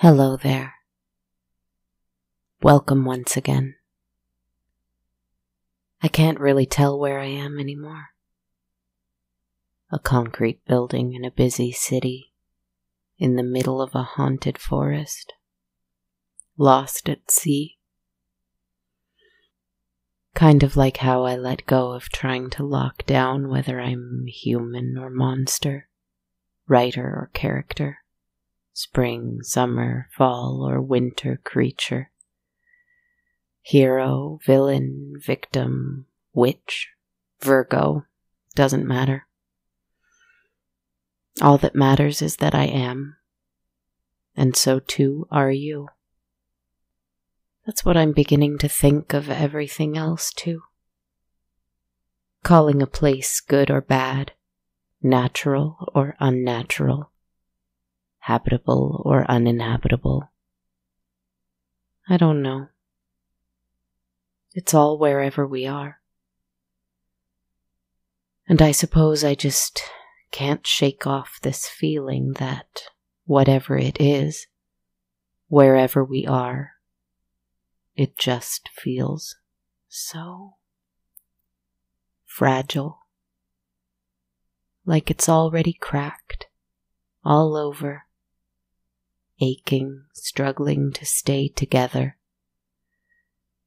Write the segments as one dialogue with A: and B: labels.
A: Hello there. Welcome once again. I can't really tell where I am anymore. A concrete building in a busy city, in the middle of a haunted forest, lost at sea. Kind of like how I let go of trying to lock down whether I'm human or monster, writer or character. Spring, summer, fall, or winter creature. Hero, villain, victim, witch, Virgo, doesn't matter. All that matters is that I am, and so too are you. That's what I'm beginning to think of everything else too. Calling a place good or bad, natural or unnatural, habitable or uninhabitable. I don't know. It's all wherever we are. And I suppose I just can't shake off this feeling that whatever it is, wherever we are, it just feels so fragile. Like it's already cracked, all over. Aching, struggling to stay together.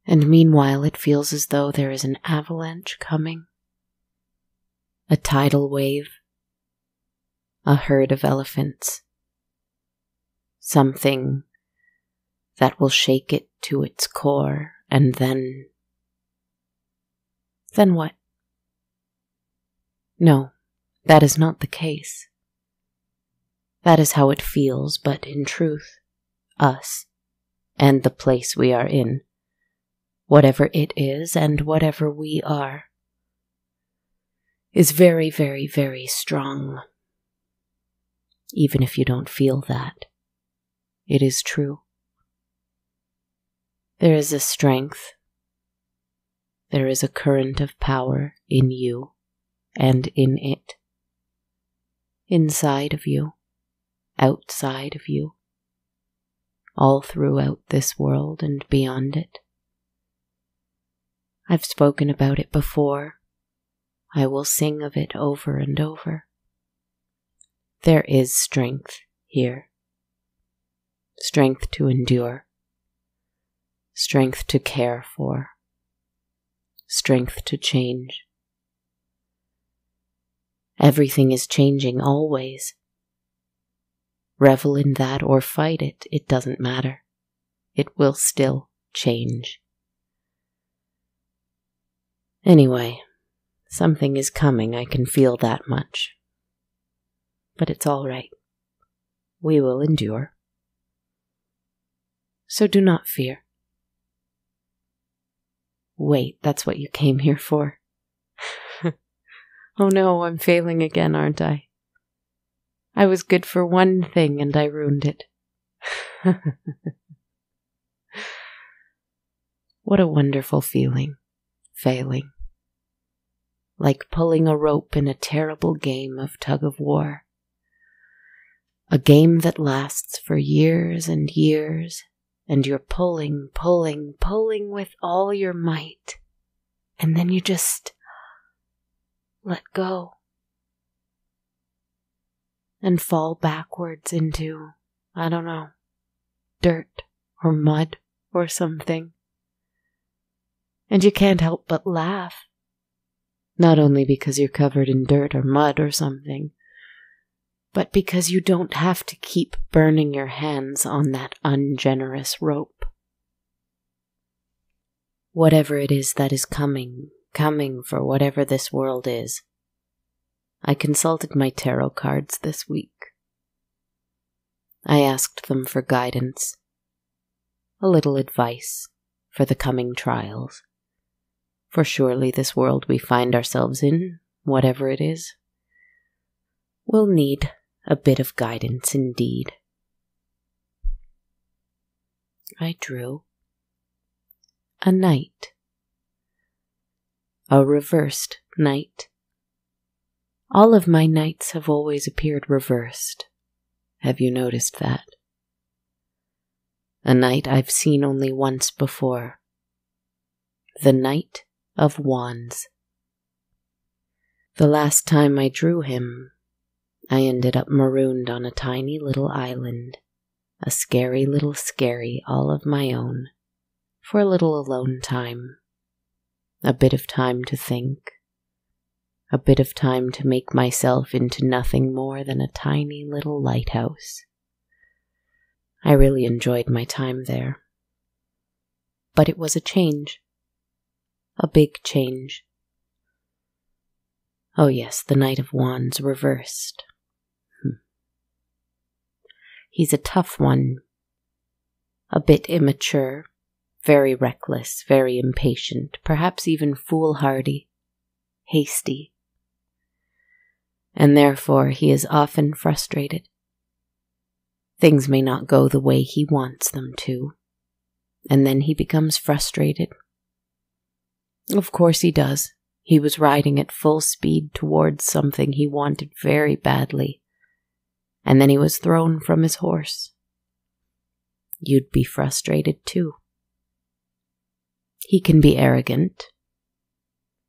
A: And meanwhile it feels as though there is an avalanche coming. A tidal wave. A herd of elephants. Something that will shake it to its core, and then... Then what? No, that is not the case. That is how it feels, but in truth, us, and the place we are in, whatever it is and whatever we are, is very, very, very strong. Even if you don't feel that, it is true. There is a strength, there is a current of power in you and in it, inside of you. Outside of you, all throughout this world and beyond it. I've spoken about it before. I will sing of it over and over. There is strength here. Strength to endure. Strength to care for. Strength to change. Everything is changing always. Revel in that or fight it, it doesn't matter. It will still change. Anyway, something is coming, I can feel that much. But it's all right. We will endure. So do not fear. Wait, that's what you came here for? Oh no, I'm failing again, aren't I? I was good for one thing and I ruined it. What a wonderful feeling, failing. Like pulling a rope in a terrible game of tug-of-war. A game that lasts for years and years, and you're pulling, pulling, pulling with all your might, and then you just let go. And fall backwards into, I don't know, dirt or mud or something. And you can't help but laugh. Not only because you're covered in dirt or mud or something, but because you don't have to keep burning your hands on that ungenerous rope. Whatever it is that is coming for whatever this world is. I consulted my tarot cards this week. I asked them for guidance, a little advice for the coming trials. For surely this world we find ourselves in, whatever it is, will need a bit of guidance indeed. I drew a knight, a reversed knight. All of my knights have always appeared reversed. Have you noticed that? a night I've seen only once before. The Knight of Wands. The last time I drew him, I ended up marooned on a tiny little island, a scary little scary all of my own, for a little alone time, a bit of time to think, a bit of time to make myself into nothing more than a tiny little lighthouse. I really enjoyed my time there. But it was a change. A big change. Oh yes, the Knight of Wands reversed. He's a tough one. A bit immature, very reckless, very impatient, perhaps even foolhardy, hasty. And therefore he is often frustrated. Things may not go the way he wants them to, and then he becomes frustrated. Of course he does. He was riding at full speed towards something he wanted very badly, and then he was thrown from his horse. You'd be frustrated too. He can be arrogant.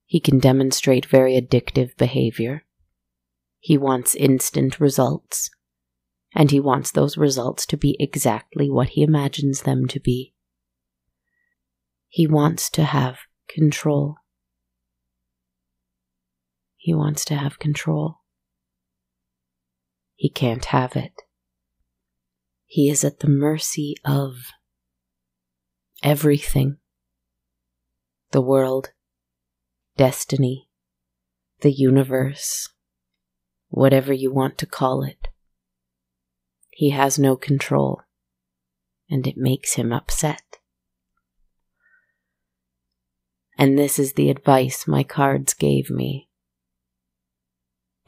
A: He can demonstrate very addictive behavior. He wants instant results. And he wants those results to be exactly what he imagines them to be. He wants to have control. He wants to have control. He can't have it. He is at the mercy of everything. The world, destiny, the universe, whatever you want to call it. He has no control, and it makes him upset. And this is the advice my cards gave me.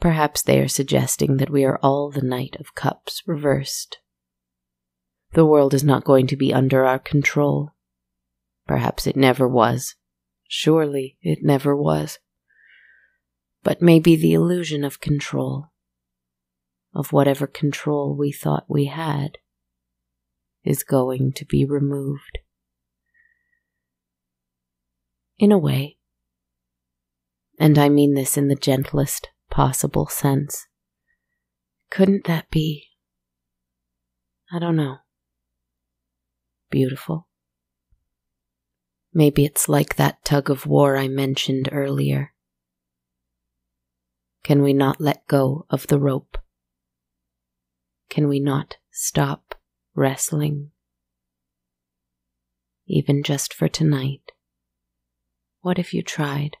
A: Perhaps they are suggesting that we are all the Knight of Cups reversed. The world is not going to be under our control. Perhaps it never was. Surely it never was. But maybe the illusion of control, of whatever control we thought we had, is going to be removed. In a way. And I mean this in the gentlest possible sense. Couldn't that be, I don't know, beautiful? Maybe it's like that tug of war I mentioned earlier. Can we not let go of the rope? Can we not stop wrestling? Even just for tonight. What if you tried?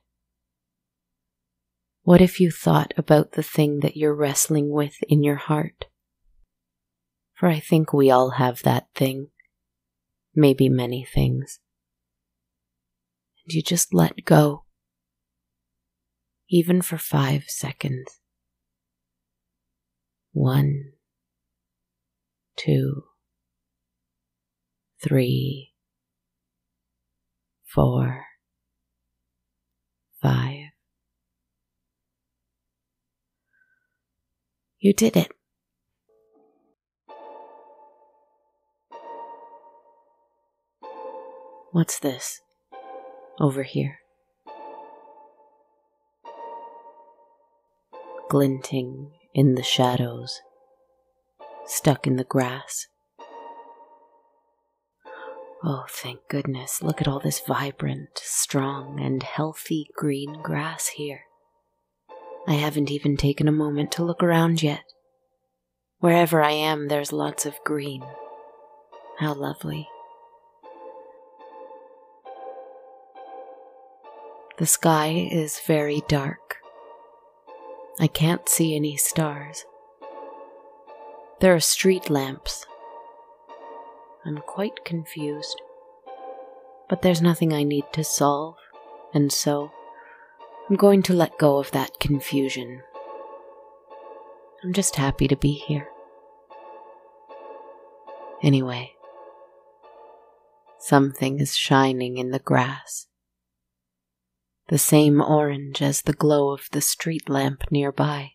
A: What if you thought about the thing that you're wrestling with in your heart? For I think we all have that thing. Maybe many things. And you just let go. Even for 5 seconds. 1, 2, 3, 4, 5. You did it. What's this? Over here. Glinting in the shadows. Stuck in the grass. Oh, thank goodness. Look at all this vibrant, strong, and healthy green grass here. I haven't even taken a moment to look around yet. Wherever I am, there's lots of green. How lovely. The sky is very dark. I can't see any stars. There are street lamps. I'm quite confused. But there's nothing I need to solve, and so I'm going to let go of that confusion. I'm just happy to be here. Anyway, something is shining in the grass. The same orange as the glow of the street lamp nearby.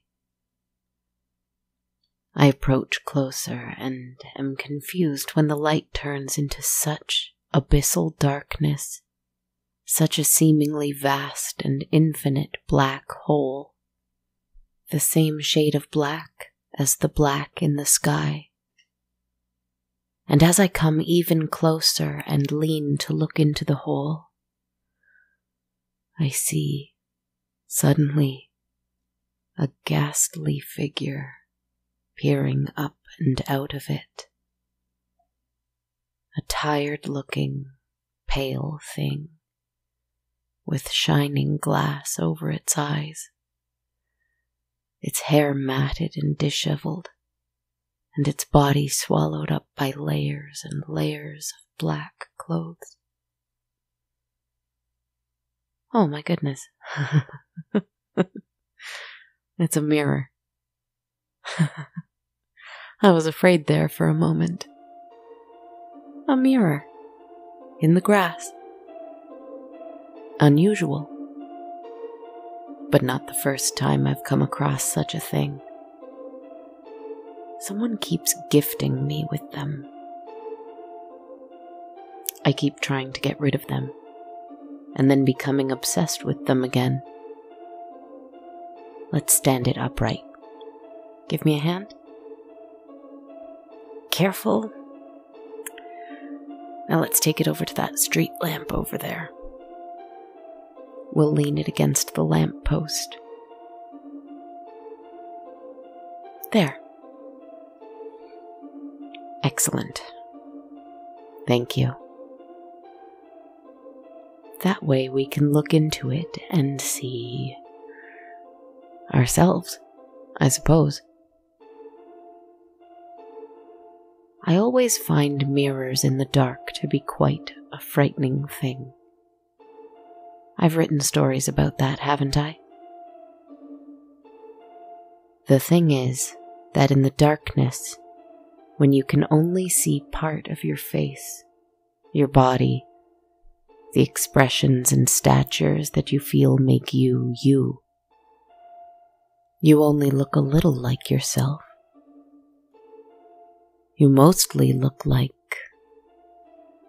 A: I approach closer and am confused when the light turns into such abyssal darkness, such a seemingly vast and infinite black hole, the same shade of black as the black in the sky. And as I come even closer and lean to look into the hole, I see, suddenly, a ghastly figure peering up and out of it. A tired-looking, pale thing with shining glass over its eyes, its hair matted and disheveled, and its body swallowed up by layers and layers of black clothes. Oh my goodness. It's a mirror. I was afraid there for a moment. A mirror. In the grass. Unusual. But not the first time I've come across such a thing. Someone keeps gifting me with them. I keep trying to get rid of them, and then becoming obsessed with them again. Let's stand it upright. Give me a hand. Careful. Now let's take it over to that street lamp over there. We'll lean it against the lamp post. There. Excellent. Thank you. That way we can look into it and see ourselves, I suppose. I always find mirrors in the dark to be quite a frightening thing. I've written stories about that, haven't I? The thing is that in the darkness, when you can only see part of your face, your body, the expressions and statures that you feel make you, you only look a little like yourself. You mostly look like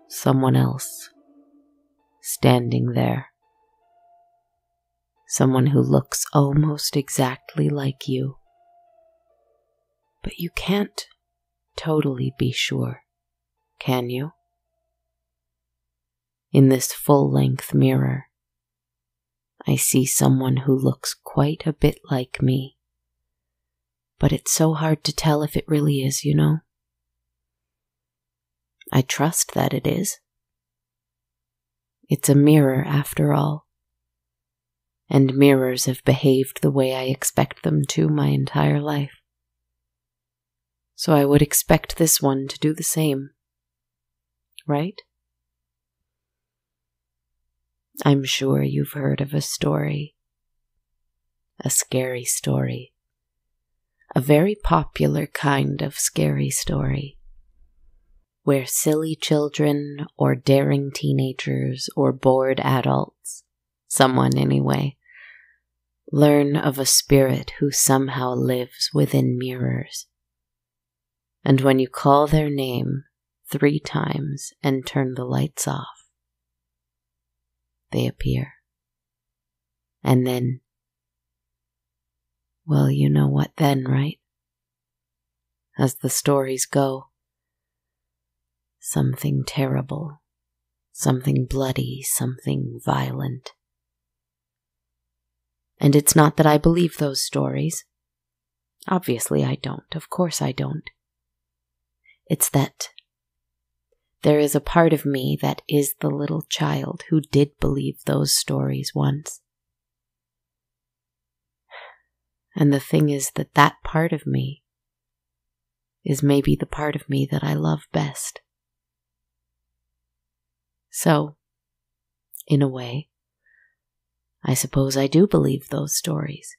A: someone else, standing there. Someone who looks almost exactly like you. But you can't totally be sure, can you? In this full-length mirror, I see someone who looks quite a bit like me. But it's so hard to tell if it really is, you know? I trust that it is. It's a mirror after all. And mirrors have behaved the way I expect them to my entire life. So I would expect this one to do the same. Right? I'm sure you've heard of a story. A scary story. A very popular kind of scary story. Where silly children or daring teenagers or bored adults, someone anyway, learn of a spirit who somehow lives within mirrors. And when you call their name 3 times and turn the lights off, they appear. And then, well, you know what then, right? As the stories go, something terrible, something bloody, something violent. And it's not that I believe those stories. Obviously I don't. Of course I don't. It's that there is a part of me that is the little child who did believe those stories once. And the thing is that that part of me is maybe the part of me that I love best. So, in a way, I suppose I do believe those stories.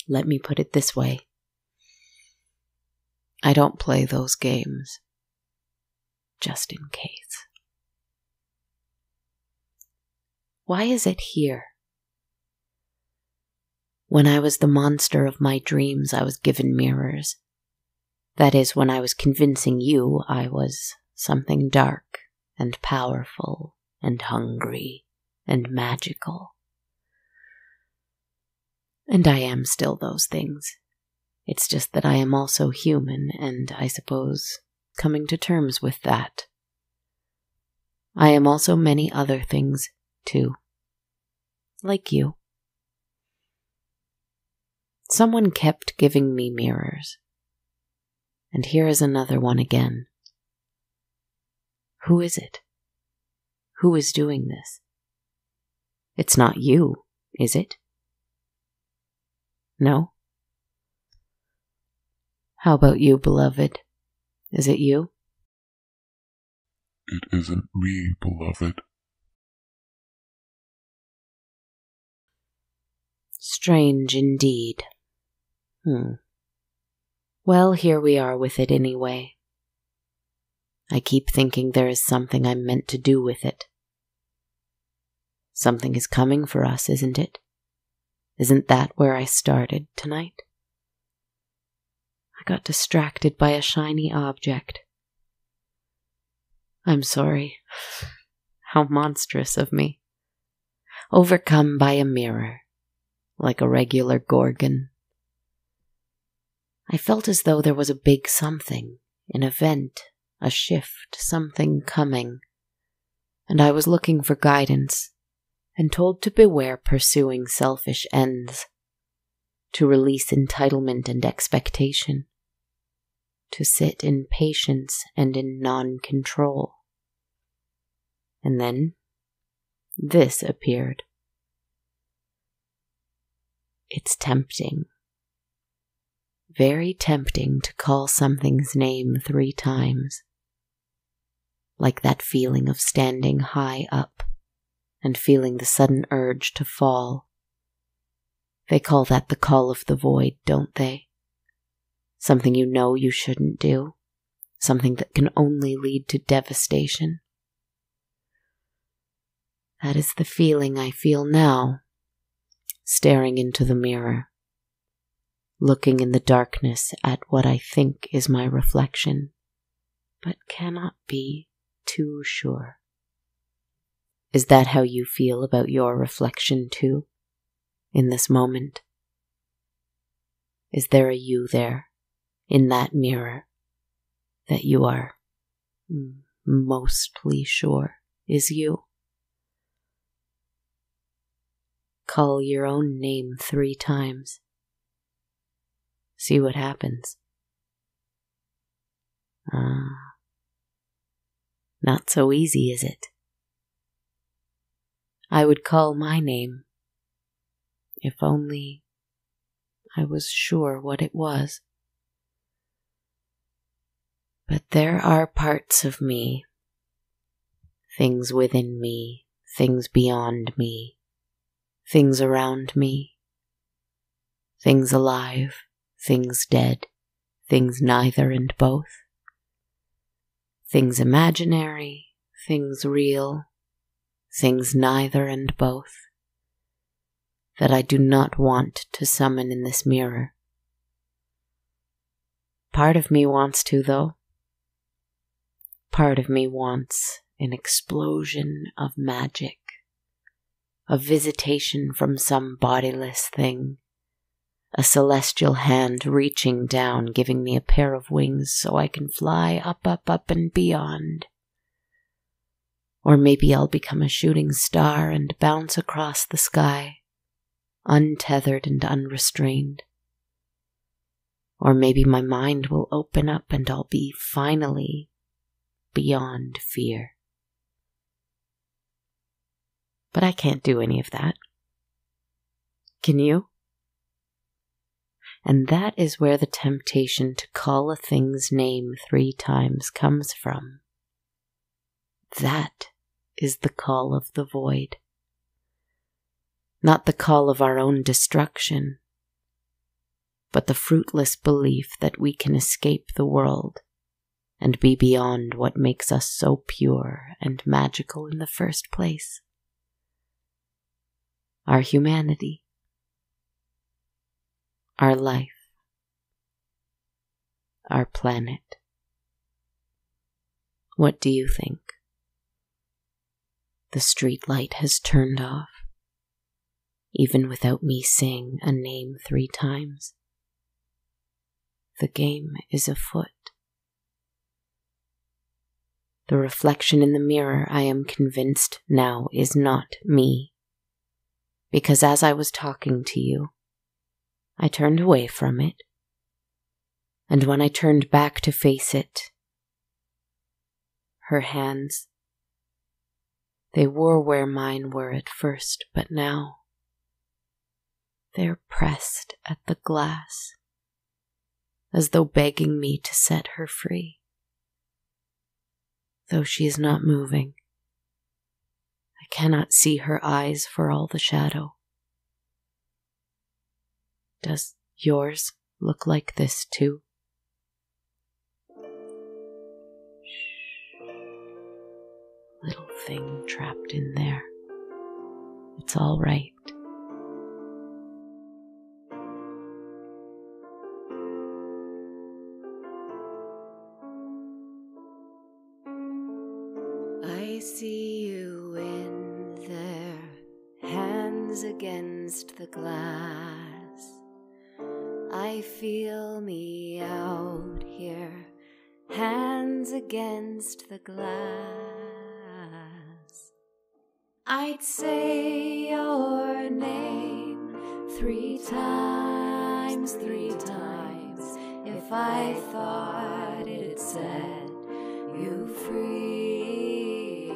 A: Let me put it this way. I don't play those games, just in case. Why is it here? When I was the monster of my dreams, I was given mirrors. That is, when I was convincing you I was something dark and powerful and hungry and magical. And I am still those things. It's just that I am also human, and I suppose coming to terms with that. I am also many other things, too. Like you. Someone kept giving me mirrors. And here is another one again. Who is it? Who is doing this? It's not you, is it? No? How about you, beloved? Is it you?
B: It isn't me, beloved.
A: Strange indeed. Well, here we are with it anyway. I keep thinking there is something I'm meant to do with it. Something is coming for us, isn't it? Isn't that where I started tonight? I got distracted by a shiny object. I'm sorry. How monstrous of me. Overcome by a mirror, like a regular gorgon. I felt as though there was a big something, an event, a shift, something coming, and I was looking for guidance, and told to beware pursuing selfish ends, to release entitlement and expectation, to sit in patience and in non-control. And then this appeared. It's tempting. Very tempting to call something's name 3 times. Like that feeling of standing high up and feeling the sudden urge to fall. They call that the call of the void, don't they? Something you know you shouldn't do. Something that can only lead to devastation. That is the feeling I feel now, staring into the mirror. Looking in the darkness at what I think is my reflection, but cannot be too sure. Is that how you feel about your reflection too, in this moment? Is there a you there, in that mirror, that you are mostly sure is you? Call your own name 3 times. See what happens. Not so easy, is it? I would call my name, if only I was sure what it was. But there are parts of me, things within me, things beyond me, things around me, things alive, things dead, things neither and both, things imaginary, things real, things neither and both, that I do not want to summon in this mirror. Part of me wants to, though. Part of me wants an explosion of magic, a visitation from some bodiless thing, a celestial hand reaching down, giving me a pair of wings so I can fly up, up, up and beyond. Or maybe I'll become a shooting star and bounce across the sky, untethered and unrestrained. Or maybe my mind will open up and I'll be finally beyond fear. But I can't do any of that. Can you? And that is where the temptation to call a thing's name 3 times comes from. That is the call of the void. Not the call of our own destruction, but the fruitless belief that we can escape the world and be beyond what makes us so pure and magical in the first place. Our humanity. our life, our planet. What do you think? The street light has turned off, even without me saying a name 3 times. The game is afoot. The reflection in the mirror, I am convinced now, is not me. Because as I was talking to you, I turned away from it. And when I turned back to face it, her hands, they were where mine were at first, but now they're pressed at the glass, as though begging me to set her free. Though she is not moving, I cannot see her eyes for all the shadow. Does yours look like this too? Little thing trapped in there. It's all right. I see you in there, hands against the glass. I feel me out here, hands against the glass. I'd say your name 3 times, 3 times, if I thought it set you free.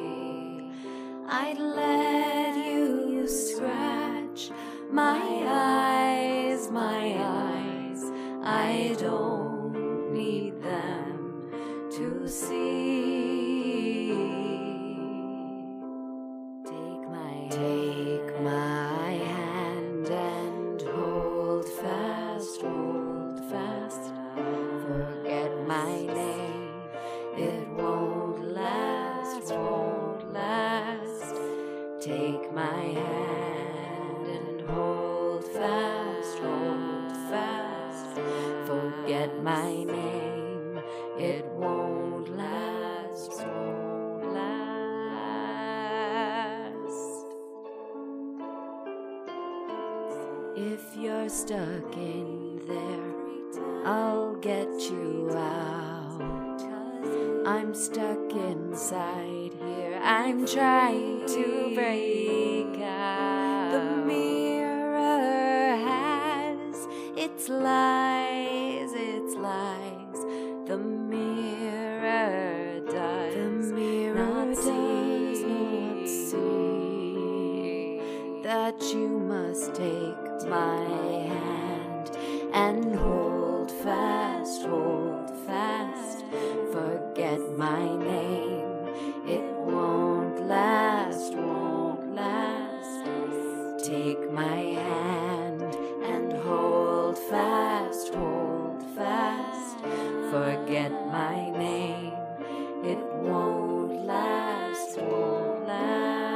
A: I'd let you scratch my eyes, my eyes. I don't need them to see. Take my hand and hold fast, hold fast. Forget my name, it won't last, won't last. Take my hand and hold fast, hold fast. Forget my name, it won't last, won't last. If you're stuck in there, I'll get you out. I'm stuck inside here, I'm trying to break out. The mirror has its lies, its lies. The mirror does not see that you must take my hand and hold fast, hold fast. Forget my name, it won't last, won't last. Take my hand and hold fast, hold fast. Forget my name, it won't last, won't last.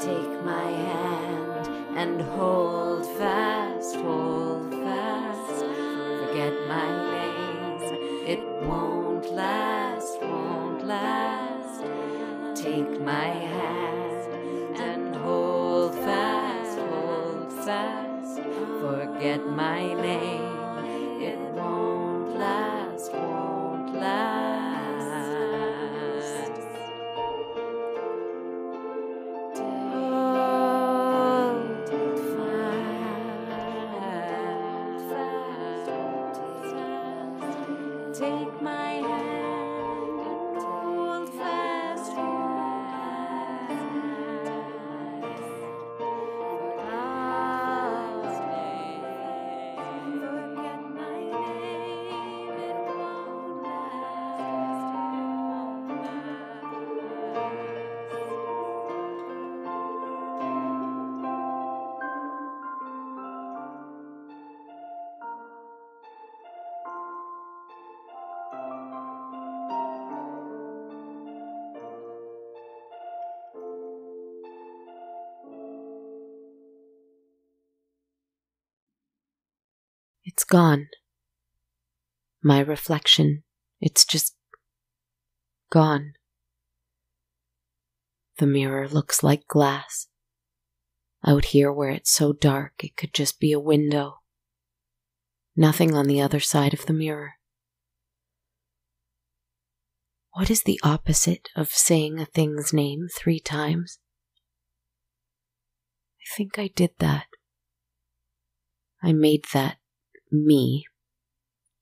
A: Take my hand and hold fast, hold fast. Forget my name, it won't last, won't last. Take my hand and hold fast, hold fast. Forget my name, it won't last, won't last. Take my hand and hold fast, hold fast. Forget my name, it won't last, won't last. It's gone. My reflection, it's just gone. The mirror looks like glass. Out here where it's so dark, it could just be a window. Nothing on the other side of the mirror. What is the opposite of saying a thing's name 3 times? I think I did that. I made that me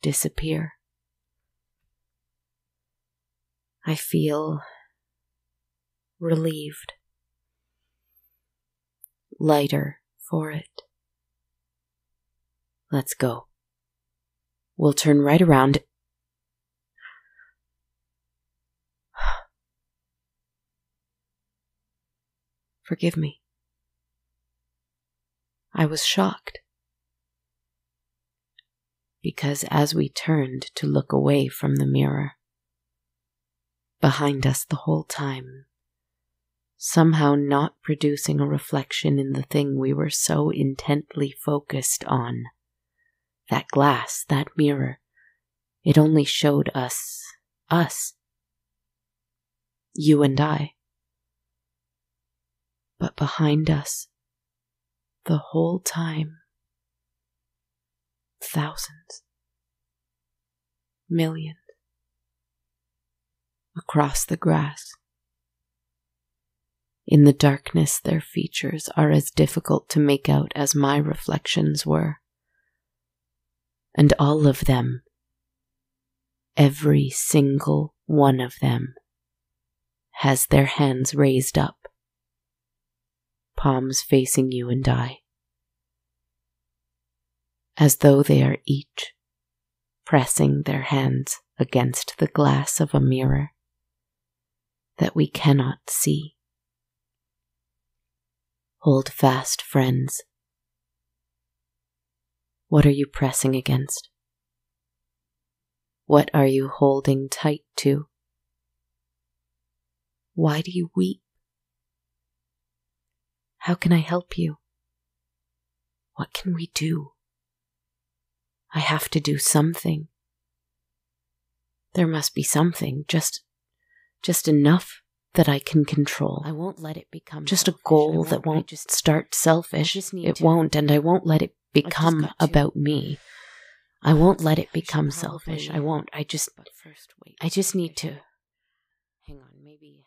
A: disappear. I feel relieved, lighter for it. Let's go. We'll turn right around. Forgive me. I was shocked. Because as we turned to look away from the mirror, behind us the whole time, somehow not producing a reflection in the thing we were so intently focused on, that glass, that mirror, it only showed us, you and I. But behind us, the whole time, thousands, millions, across the grass. In the darkness, their features are as difficult to make out as my reflections were. And all of them, every single one of them, has their hands raised up, palms facing you and I, as though they are each pressing their hands against the glass of a mirror that we cannot see. Hold fast, friends. What are you pressing against? What are you holding tight to? Why do you weep? How can I help you? What can we do? I have to do something. There must be something, just enough that I can control. I won't let it become just selfish. A goal that won't just start selfish. It won't, and I won't let it become about me. I won't let it become selfish. I won't. I just need to. Hang on, maybe.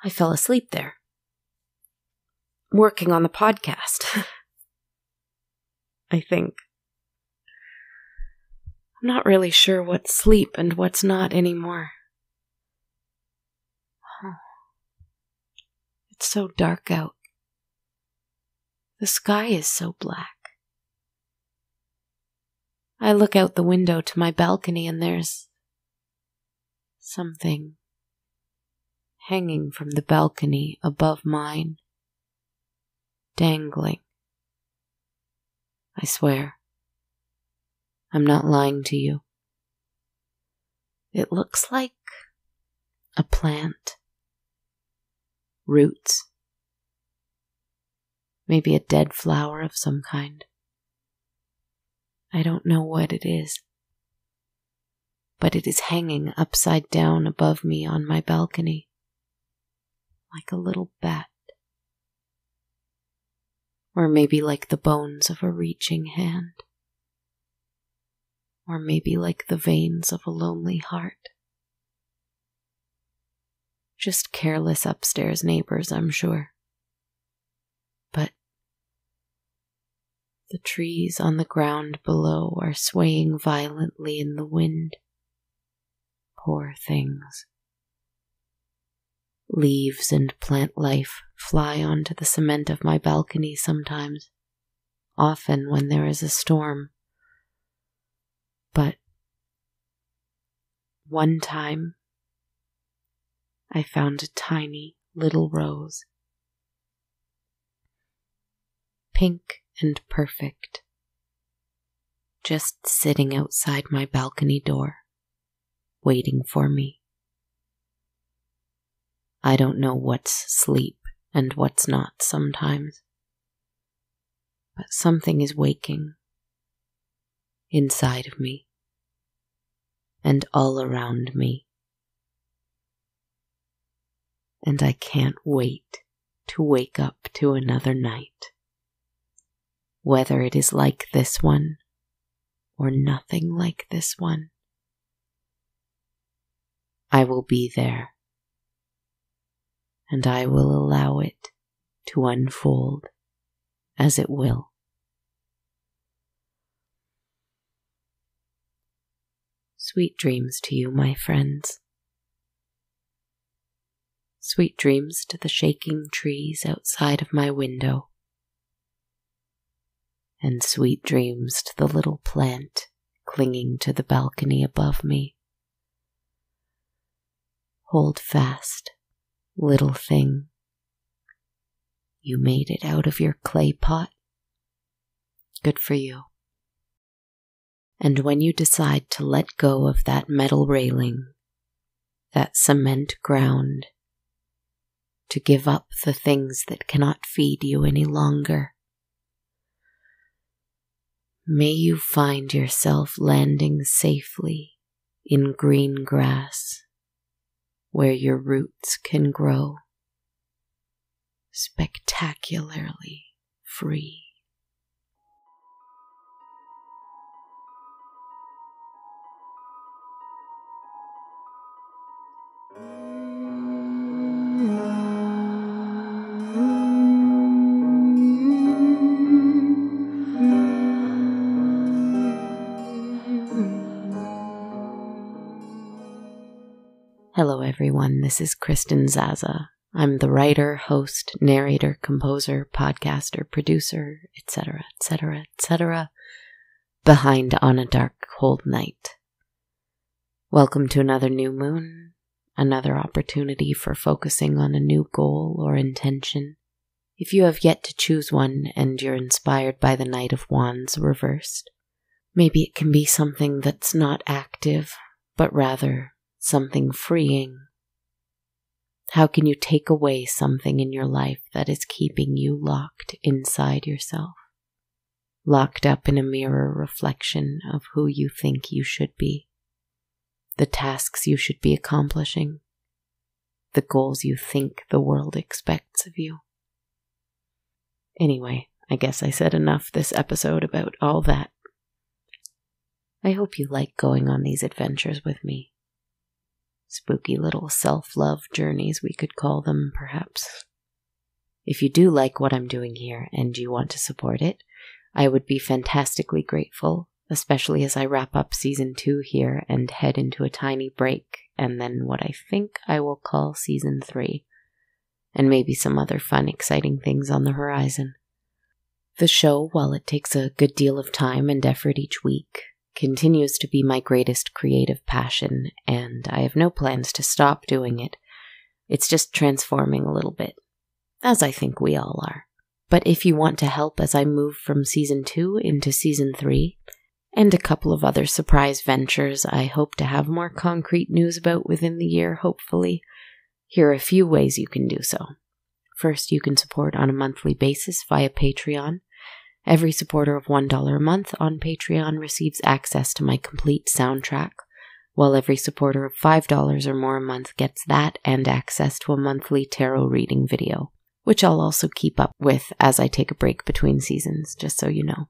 A: I fell asleep there, working on the podcast. I think. I'm not really sure what's sleep and what's not anymore. It's so dark out. The sky is so black. I look out the window to my balcony and there's something hanging from the balcony above mine, dangling. I swear, I'm not lying to you. It looks like a plant. Roots. Maybe a dead flower of some kind. I don't know what it is, but it is hanging upside down above me on my balcony, like a little bat. Or maybe like the bones of a reaching hand. Or maybe like the veins of a lonely heart. Just careless upstairs neighbors, I'm sure. But the trees on the ground below are swaying violently in the wind. Poor things. Leaves and plant life fly onto the cement of my balcony sometimes, often when there is a storm. But one time, I found a tiny little rose, pink and perfect, just sitting outside my balcony door, waiting for me. I don't know what's sleep and what's not sometimes. But something is waking inside of me and all around me. And I can't wait to wake up to another night. Whether it is like this one or nothing like this one, I will be there, and I will allow it to unfold as it will. Sweet dreams to you, my friends. Sweet dreams to the shaking trees outside of my window. And sweet dreams to the little plant clinging to the balcony above me. Hold fast, little thing. You made it out of your clay pot. Good for you. And when you decide to let go of that metal railing, that cement ground, to give up the things that cannot feed you any longer, may you find yourself landing safely in green grass where your roots can grow spectacularly free. Hello everyone, this is Kristen Zaza. I'm the writer, host, narrator, composer, podcaster, producer, etc., behind On a Dark, Cold Night. Welcome to another new moon, another opportunity for focusing on a new goal or intention. If you have yet to choose one and you're inspired by the Knight of Wands reversed, maybe it can be something that's not active, but rather something freeing. How can you take away something in your life that is keeping you locked inside yourself? Locked up in a mirror reflection of who you think you should be, the tasks you should be accomplishing, the goals you think the world expects of you. Anyway, I guess I said enough this episode about all that. I hope you like going on these adventures with me. Spooky little self-love journeys, we could call them, perhaps. If you do like what I'm doing here and you want to support it, I would be fantastically grateful, especially as I wrap up Season 2 here and head into a tiny break, and then what I think I will call Season 3, and maybe some other fun, exciting things on the horizon. The show, while it takes a good deal of time and effort each week, continues to be my greatest creative passion, and I have no plans to stop doing it. It's just transforming a little bit, as I think we all are. But if you want to help as I move from Season 2 into Season 3, and a couple of other surprise ventures I hope to have more concrete news about within the year, hopefully, here are a few ways you can do so. First, you can support on a monthly basis via Patreon. Every supporter of $1 a month on Patreon receives access to my complete soundtrack, while every supporter of $5 or more a month gets that and access to a monthly tarot reading video, which I'll also keep up with as I take a break between seasons, just so you know.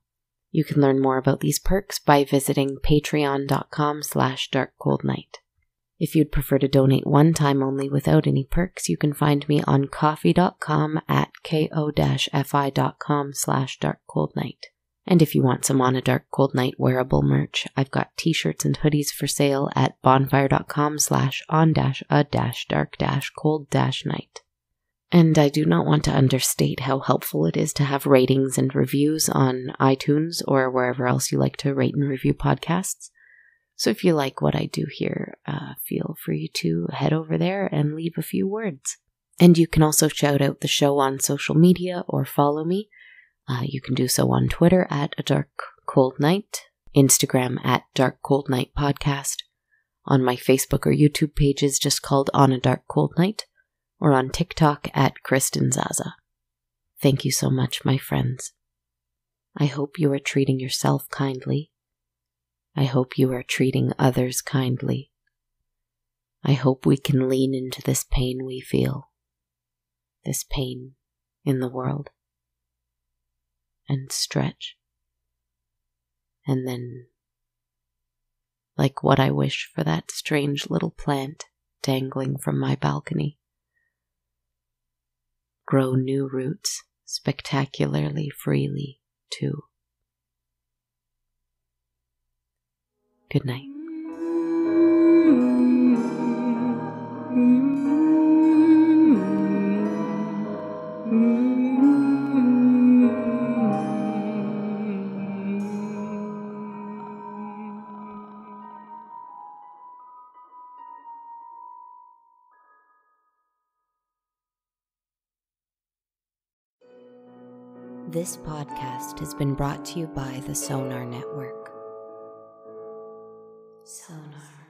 A: You can learn more about these perks by visiting patreon.com/darkcoldnight. If you'd prefer to donate one time only without any perks, you can find me on ko-fi.com at ko-fi.com/darkcoldnight. And if you want some On a Dark Cold Night wearable merch, I've got t-shirts and hoodies for sale at bonfire.com/on-a-dark-cold-night. And I do not want to understate how helpful it is to have ratings and reviews on iTunes or wherever else you like to rate and review podcasts. So if you like what I do here, feel free to head over there and leave a few words. And you can also shout out the show on social media or follow me. You can do so on Twitter at A Dark Cold Night, Instagram at Dark Cold Night Podcast, on my Facebook or YouTube pages just called On a Dark Cold Night, or on TikTok at Kristen Zaza. Thank you so much, my friends. I hope you are treating yourself kindly. I hope you are treating others kindly. I hope we can lean into this pain we feel, this pain in the world, and stretch. And then, like what I wish for that strange little plant dangling from my balcony, grow new roots spectacularly freely, too. Good night. This podcast has been brought to you by the Sonar Network. Sonar.